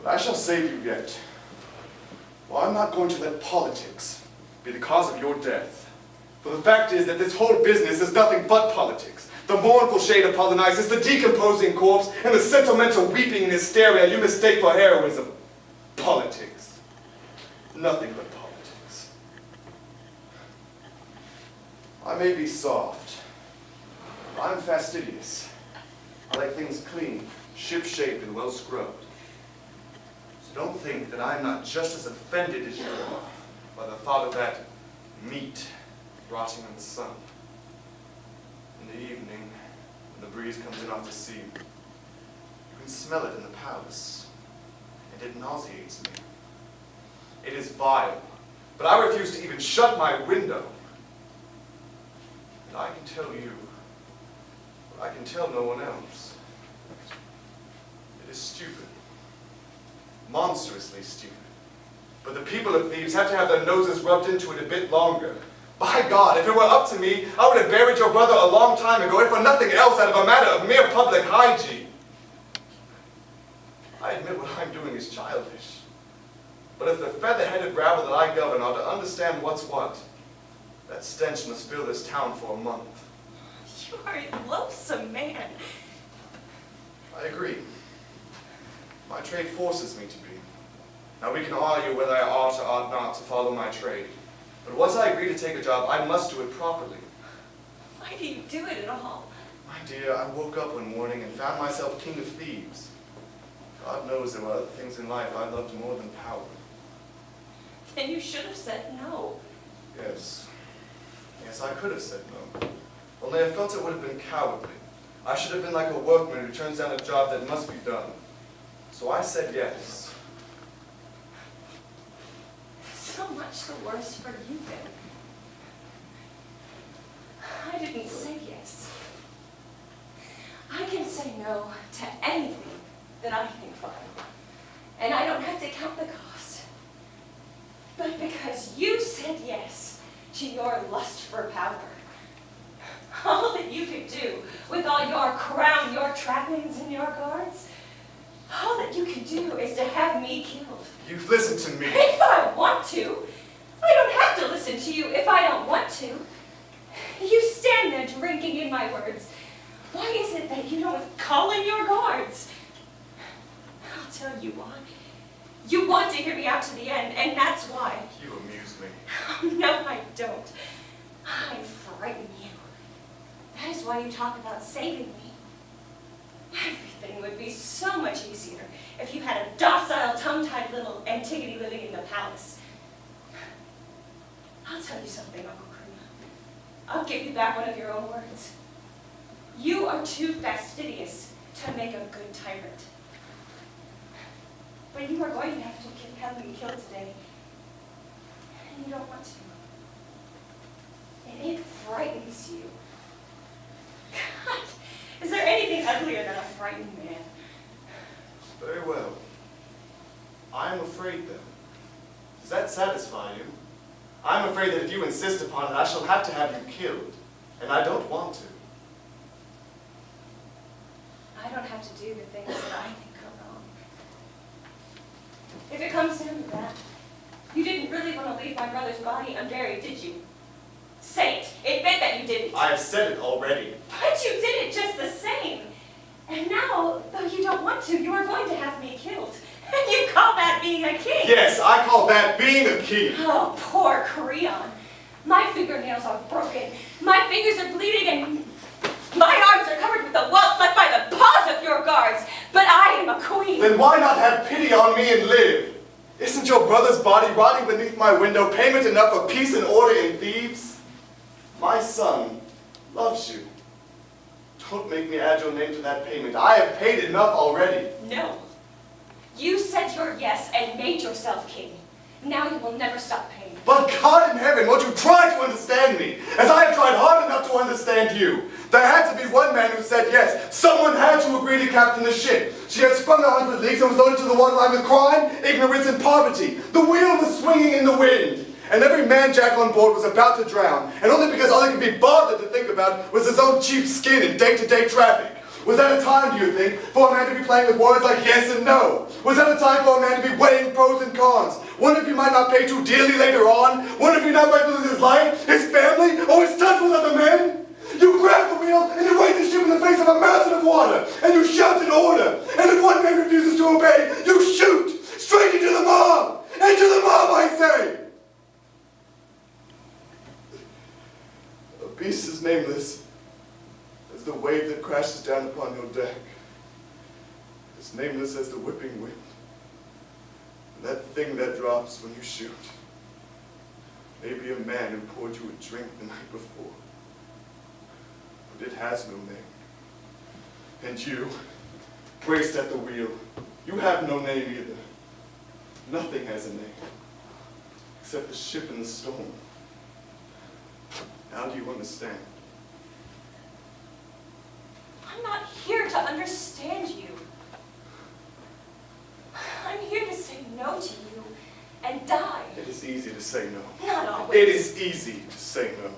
But I shall save you yet. Well, I'm not going to let politics be the cause of your death. For the fact is that this whole business is nothing but politics. The mournful shade of Polynices, the decomposing corpse, and the sentimental weeping and hysteria you mistake for heroism. Politics. Nothing but politics. I may be soft, but I'm fastidious. I like things clean, ship-shaped, and well-scrubbed. So don't think that I'm not just as offended as you are by the thought of that meat rotting in the sun. In the evening, when the breeze comes in off the sea, you can smell it in the palace, and it nauseates me. It is vile, but I refuse to even shut my window. And I can tell you what I can tell no one else. It is stupid, monstrously stupid. But the people of Thebes have to have their noses rubbed into it a bit longer. By God, if it were up to me, I would have buried your brother a long time ago, if for nothing else out of a matter of mere public hygiene. I admit what I'm doing is childish. But if the feather-headed rabble that I govern are to understand what's what, that stench must fill this town for a month. You are a loathsome man. I agree. My trade forces me to be. Now we can argue whether I ought or ought not to follow my trade. But once I agree to take a job, I must do it properly. Why do you do it at all? My dear, I woke up one morning and found myself king of Thebes. God knows there were other things in life I loved more than power. Then you should have said no. Yes. Yes, I could have said no. Only I felt it would have been cowardly. I should have been like a workman who turns down a job that must be done. So I said yes. So much the worse for you then. I didn't say yes. I can say no to anything that I think fine. And I don't have to count the cost. But because you said yes to your lust for power, all that you could do with all your crown, your trappings, and your guards, all that you can do is to have me killed. You've listened to me. If I want to. I don't have to listen to you if I don't want to. You stand there drinking in my words. Why is it that you don't call in your guards? I'll tell you why. You want to hear me out to the end, and that's why. You amuse me. Oh, no, I don't. I frighten you. That is why you talk about saving me. Everything would be so much easier if you had a docile, tongue-tied little Antigone living in the palace. I'll tell you something, Uncle Kruna. I'll give you back one of your own words. You are too fastidious to make a good tyrant. But you are going to have me killed today, and you don't want to. And it frightens you. God, is there anything uglier than a frightened man? Very well. I am afraid then. Does that satisfy you? I'm afraid that if you insist upon it, I shall have to have you killed. And I don't want to. I don't have to do the things that I think are wrong. If it comes down to that, you didn't really want to leave my brother's body unburied, did you? Say it. Admit that you didn't. I have said it already. But you did it just the same. And now, though you don't want to, you are going to have me killed. And you call that being a king? Yes, I call that being a king. Oh, poor Creon. My fingernails are broken. My fingers are bleeding, and my arms are covered with the welts left by the paws of your guards. But I am a queen. Then why not have pity on me and live? Isn't your brother's body rotting beneath my window payment enough for peace and order in Thebes? My son loves you. Don't make me add your name to that payment. I have paid enough already. No. You said your yes and made yourself king. Now you will never stop paying. But God in heaven, won't you try to understand me, as I have tried hard enough to understand you? There had to be one man who said yes. Someone had to agree to captain the ship. She had sprung 100 leagues and was loaded to the waterline with crime, ignorance, and poverty. The wheel was swinging in the wind. And every man-jack on board was about to drown, and only because all he could be bothered to think about was his own cheap skin and day-to-day traffic. Was that a time, do you think, for a man to be playing with words like yes and no? Was that a time for a man to be weighing pros and cons? One of you might not pay too dearly later on. One of you not might lose his life, his family, or his touch with other men. You grab the wheel and you raise the ship in the face of a mountain of water, and you shout an order. And if one man refuses to obey, you shoot straight into the mob. Into the mob, I say. A beast as nameless as the wave that crashes down upon your deck, as nameless as the whipping wind, and that thing that drops when you shoot, may be a man who poured you a drink the night before, but it has no name. And you, braced at the wheel, you have no name either. Nothing has a name, except the ship in the storm. Now do you understand? I'm not here to understand you. I'm here to say no to you and die. It is easy to say no. Not always. It is easy to say no.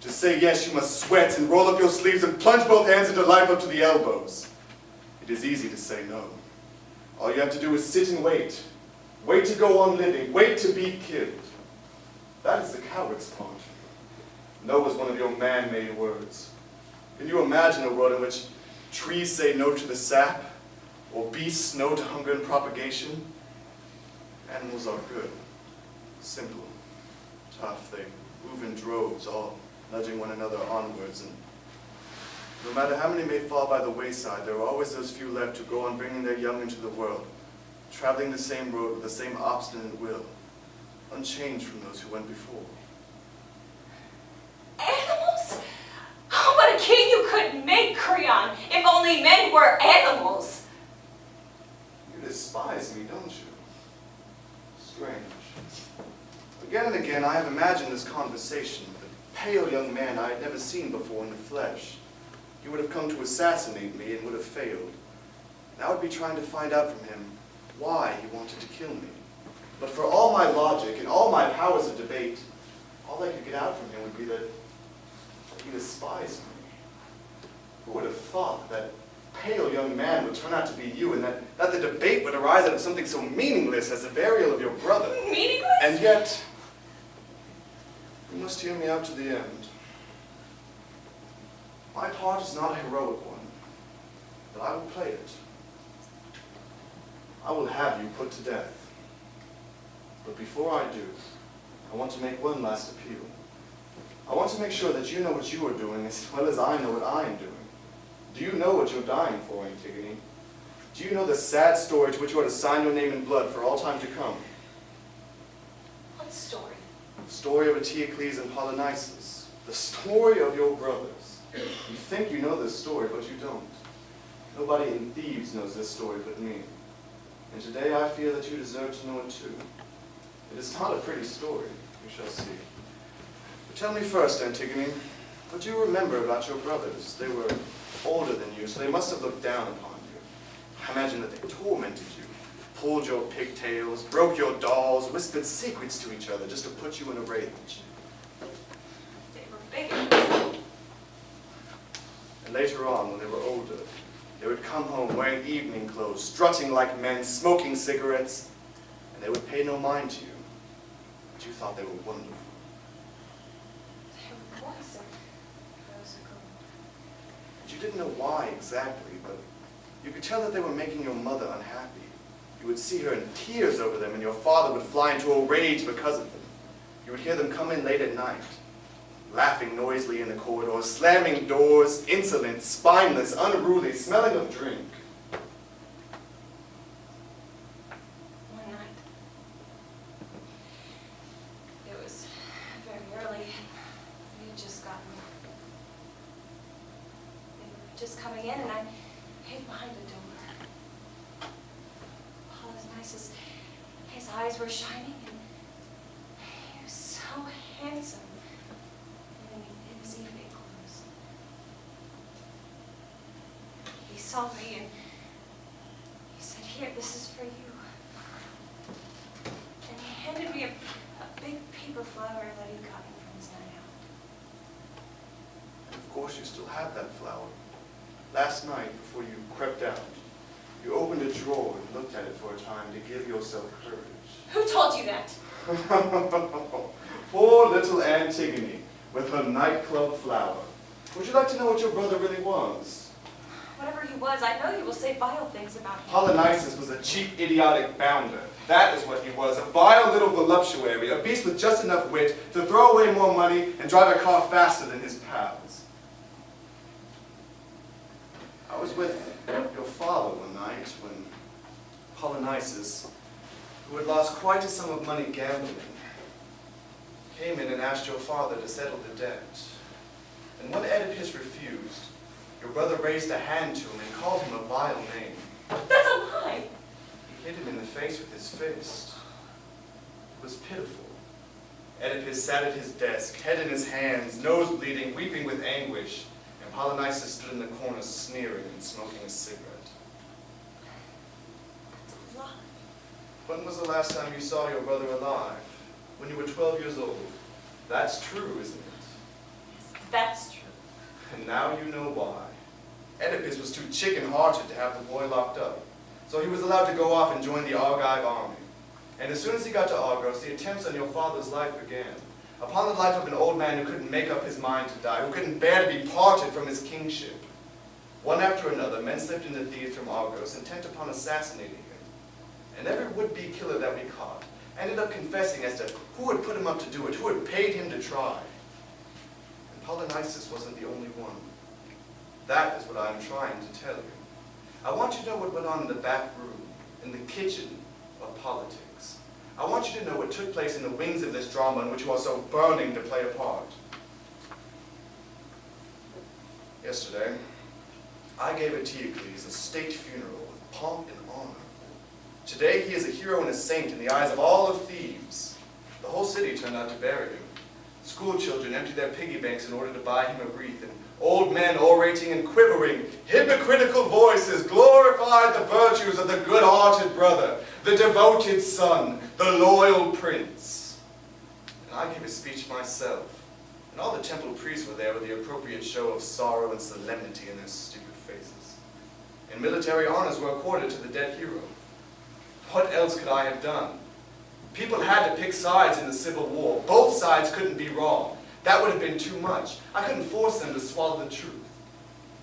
To say yes, you must sweat and roll up your sleeves and plunge both hands into life up to the elbows. It is easy to say no. All you have to do is sit and wait. Wait to go on living. Wait to be killed. That is the coward's part. No is one of your man-made words. Can you imagine a world in which trees say no to the sap, or beasts no to hunger and propagation? Animals are good, simple, tough. They move in droves, all nudging one another onwards. And no matter how many may fall by the wayside, there are always those few left who go on bringing their young into the world, traveling the same road with the same obstinate will, unchanged from those who went before. Animals? Oh, what a king you could make, Creon, if only men were animals. You despise me, don't you? Strange. Again and again I have imagined this conversation with a pale young man I had never seen before in the flesh. He would have come to assassinate me and would have failed. And I would be trying to find out from him why he wanted to kill me. But for all my logic and all my powers of debate, all I could get out from him would be that he despised me. Who would have thought that pale young man would turn out to be you, and that the debate would arise out of something so meaningless as the burial of your brother? Meaningless? And yet, you must hear me out to the end. My part is not a heroic one, but I will play it. I will have you put to death. But before I do, I want to make one last appeal. I want to make sure that you know what you are doing as well as I know what I am doing. Do you know what you're dying for, Antigone? Do you know the sad story to which you are to sign your name in blood for all time to come? What story? The story of Eteocles and Polynices. The story of your brothers. You think you know this story, but you don't. Nobody in Thebes knows this story but me. And today I feel that you deserve to know it too. It is not a pretty story, you shall see. But tell me first, Antigone, what do you remember about your brothers? They were older than you, so they must have looked down upon you. I imagine that they tormented you, pulled your pigtails, broke your dolls, whispered secrets to each other just to put you in a rage. They were bigger. And later on, when they were older, they would come home wearing evening clothes, strutting like men, smoking cigarettes, and they would pay no mind to you. But you thought they were wonderful. They were boys and girls are gold. And you didn't know why exactly, but you could tell that they were making your mother unhappy. You would see her in tears over them, and your father would fly into a rage because of them. You would hear them come in late at night, laughing noisily in the corridors, slamming doors, insolent, spineless, unruly, smelling of drink. One night, it was very early. We had just gotten. They were just coming in, and I hid behind a door. Paul was nice. His eyes were shining, and he was so handsome. In his evening clothes. He saw me and he said, "Here, this is for you." And he handed me a big paper flower that he'd gotten from his night out. And of course you still have that flower. Last night, before you crept out, you opened a drawer and looked at it for a time to give yourself courage. Who told you that? Poor little Antigone, with her nightclub flower. Would you like to know what your brother really was? Whatever he was, I know you will say vile things about him. Polynices was a cheap, idiotic bounder. That is what he was, a vile little voluptuary, a beast with just enough wit to throw away more money and drive a car faster than his pals. I was with your father one night when Polynices, who had lost quite a sum of money gambling, came in and asked your father to settle the debt. And when Oedipus refused, your brother raised a hand to him and called him a vile name. That's a lie. He hit him in the face with his fist. It was pitiful. Oedipus sat at his desk, head in his hands, nose bleeding, weeping with anguish, and Polynices stood in the corner sneering and smoking a cigarette. That's a lie. When was the last time you saw your brother alive? When you were 12 years old. That's true, isn't it? Yes, that's true. And now you know why. Oedipus was too chicken-hearted to have the boy locked up, so he was allowed to go off and join the Argive army. And as soon as he got to Argos, the attempts on your father's life began. Upon the life of an old man who couldn't make up his mind to die, who couldn't bear to be parted from his kingship. One after another, men slipped into thieves from Argos, intent upon assassinating him. And every would-be killer that we caught ended up confessing as to who had put him up to do it, who had paid him to try. And Polynices wasn't the only one. That is what I'm trying to tell you. I want you to know what went on in the back room, in the kitchen of politics. I want you to know what took place in the wings of this drama in which you are so burning to play a part. Yesterday, I gave Antigone a state funeral with pomp and honor. Today, he is a hero and a saint in the eyes of all of Thebes. The whole city turned out to bury him. School children emptied their piggy banks in order to buy him a wreath, and old men orating and quivering, hypocritical voices glorified the virtues of the good-hearted brother, the devoted son, the loyal prince. And I gave a speech myself, and all the temple priests were there with the appropriate show of sorrow and solemnity in their stupid faces. And military honors were accorded to the dead hero. What else could I have done? People had to pick sides in the Civil War. Both sides couldn't be wrong. That would have been too much. I couldn't force them to swallow the truth.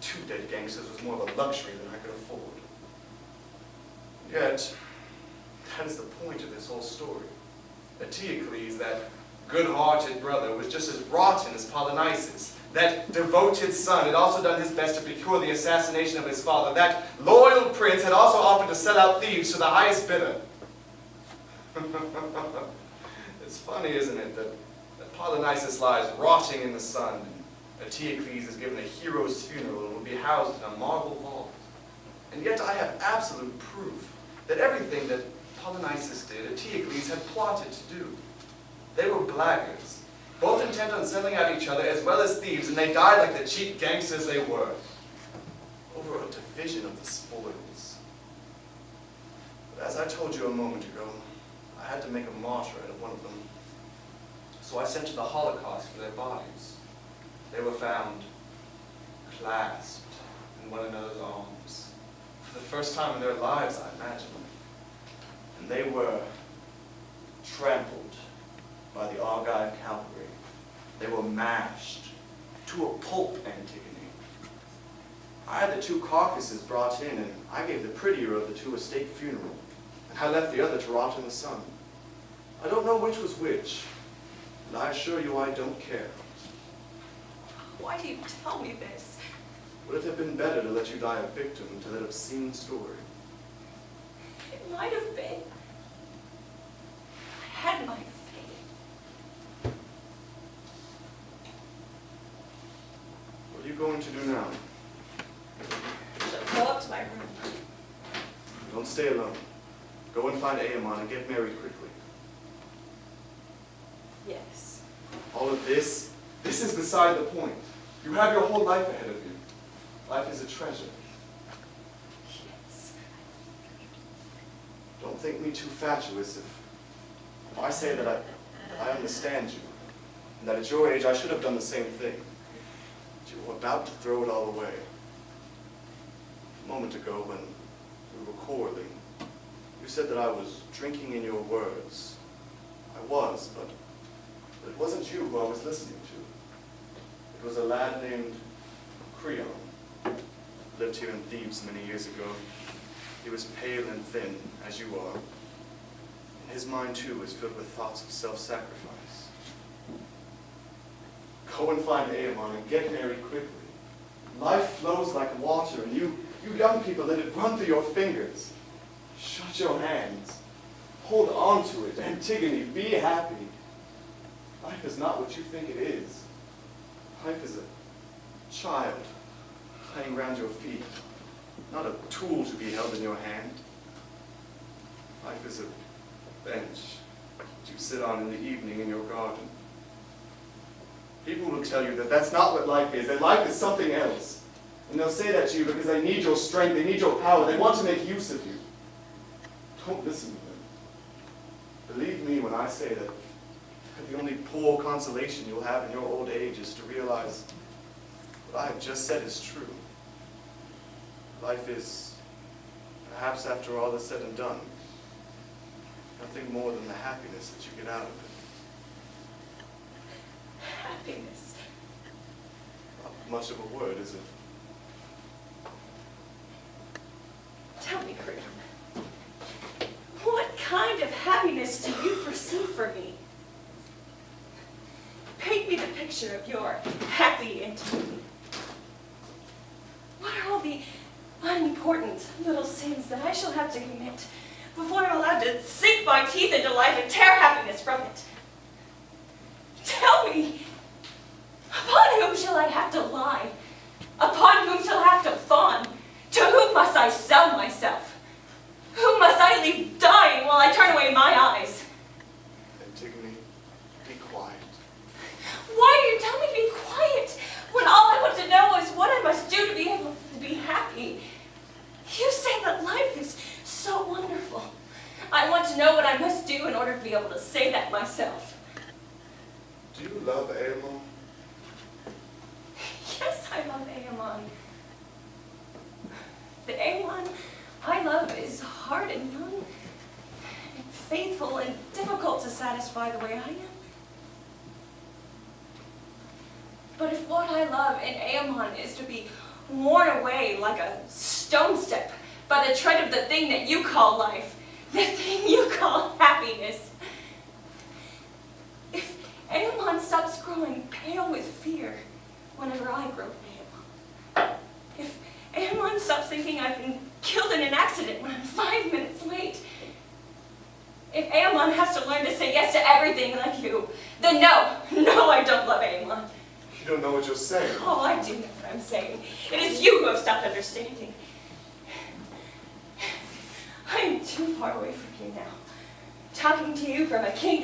2 dead gangsters was more of a luxury than I could afford. Yet, that is the point of this whole story. Antigone, that good-hearted brother, was just as rotten as Polynices. That devoted son had also done his best to procure the assassination of his father. That loyal prince had also offered to sell out Thebes to the highest bidder. It's funny, isn't it, that Polynices lies rotting in the sun, and Antigone is given a hero's funeral and will be housed in a marble vault. And yet I have absolute proof that everything that Polynices did, Antigone had plotted to do. They were blackguards, both intent on selling out each other as well as thieves, and they died like the cheap gangsters they were, over a division of the spoils. But as I told you a moment ago, I had to make a martyr out of one of them. So I sent to the Holocaust for their bodies. They were found clasped in one another's arms, for the first time in their lives, I imagine. And they were trampled by the Argive cavalry. They were mashed to a pulp, Antigone. I had the 2 carcasses brought in, and I gave the prettier of the 2 a state funeral, and I left the other to rot in the sun. I don't know which was which, and I assure you I don't care. Why do you tell me this? Would it have been better to let you die a victim to that obscene story? It might have been. I had my faith. What are you going to do now? I shall go up to my room. Don't stay alone. Go and find Aemon and get married quickly. Yes. All of this is beside the point. You have your whole life ahead of you. Life is a treasure. Yes. Don't think me too fatuous if I say that I understand you, and that at your age I should have done the same thing. But you were about to throw it all away. A moment ago when we were quarreling, you said that I was drinking in your words. I was, but it wasn't you who I was listening to. It was a lad named Creon. Lived here in Thebes many years ago. He was pale and thin, as you are. And his mind, too, was filled with thoughts of self-sacrifice. Go and find Aemon and get married quickly. Life flows like water, and you young people let it run through your fingers. Shut your hands. Hold on to it. Antigone, be happy. Life is not what you think it is. Life is a child playing around your feet, not a tool to be held in your hand. Life is a bench that you sit on in the evening in your garden. People will tell you that that's not what life is, that life is something else. And they'll say that to you because they need your strength, they need your power, they want to make use of you. Don't listen to them. Believe me when I say that the only poor consolation you'll have in your old age is to realize what I have just said is true. Life is, perhaps after all is said and done, nothing more than the happiness that you get out of it. Happiness. Not much of a word, is it? Tell me, Creon, what kind of happiness do you foresee for me? Paint me the picture of your happy Antigone. What are all the unimportant little sins that I shall have to commit before I'm allowed to sink my teeth into life and tear happiness from it? Tell me, upon whom shall I have to lie? Upon whom shall I have to fawn? To whom must I sell myself? Whom must I leave dying while I turn away my eyes? Antigone, be quiet. Why do you tell me to be quiet when all I want to know is what I must do to be able to be happy? You say that life is so wonderful. I want to know what I must do in order to be able to say that myself. Do you love Aemon? Yes, I love Aemon. The Aemon I love is hard and young, and faithful and difficult to satisfy the way I am. But if what I love in Aemon is to be worn away like a stone step by the tread of the thing that you call life, the thing you call happiness, if Aemon stops growing pale with fear whenever I grow pale, if Aemon stops thinking I've been killed in an accident when I'm 5 minutes late, if Aemon has to learn to say yes to everything like you, then no, I don't love Aemon. You don't know what you're saying. Oh, I do know what I'm saying. It is you who have stopped understanding. I am too far away from you now, talking to you from a kingdom